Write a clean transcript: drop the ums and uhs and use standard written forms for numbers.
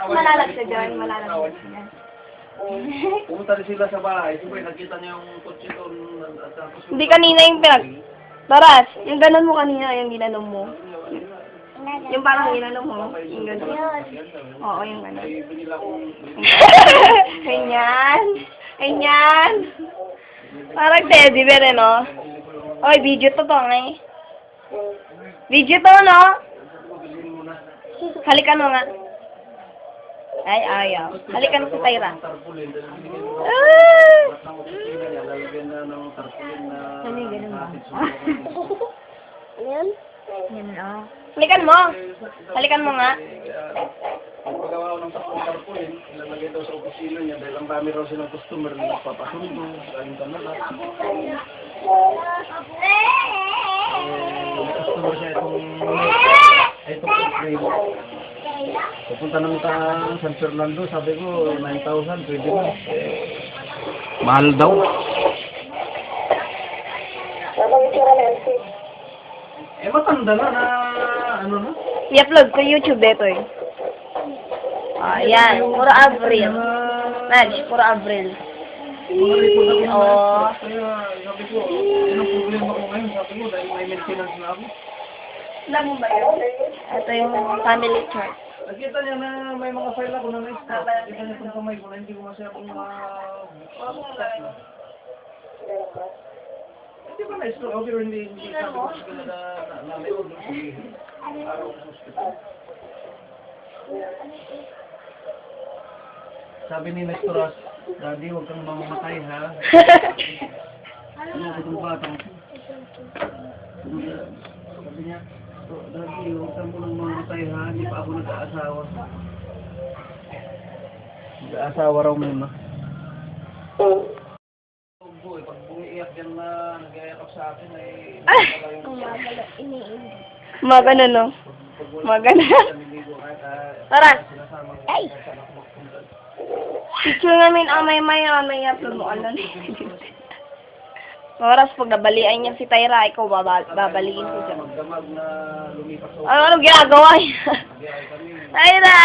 Malalag ka dyan, malalag ka dyan. Pumunta rin sila sa bahay. Siyempre, nakita niya yung kotse doon. Tapos Hindi kanina yung Taras, yung ganon mo kanina, yung ginanon mo. Yung parang ginanon mo, yung ganon. Oo, yung ganon. Ganyan. Ganyan. Parang teddy bear, eh, no? Oy, video to eh. Video to, no? Halikan mo nga. Ay, ayaw. Halikan mo si Tyra. Ah! Ano yung ganun ba? Yan? Yan, oh. Halikan mo. Halikan mo nga. Paggawa ko ng tarpaulin, ilalagay daw sa opisina niya dahil ang dami raw silang customer na nagpapasundo, galing Canada. Customer siya itong April. Pupunta naman ka San Fernando, sabi ko 9,000, pwede mo. Mahal daw. Matanda na ano na? I-upload ko YouTube dito eh. Yan. Puro Avril. Madge, puro Avril. Oh. Kaya sabi ko, anong problema ko ngayon? Sabi ko, dahil may maintenance na ako. Alam mo ba yun? Ito yung family chart. Nakita niya na may mga file ako na na-stop. Nakita niya itong kamay ko na hindi ko masyadong hindi ba na-stop? Okay, pero hindi sabi ko sila na may order ko. Araw ko sa hospital. Sabi ni Mr. Ross, Daddy, huwag kang mamamatay, ha? Ano ko itong batang? Sabi niya, Daddy, huwag kang mamamatay, ha? Hindi pa ako nag-aasawa. Nag-aasawa raw muna. Pag bumiiyak yan na nag-iayakap sa akin, ay... Magana, no? Magana. Tara! Ay! Picture namin ang may upload mo. Ano? Oras pag nabalian niya si Tyra, ikaw babaliin ko siya. Magdamag na lumipas sa... Ano ginagawa niya? Tyra!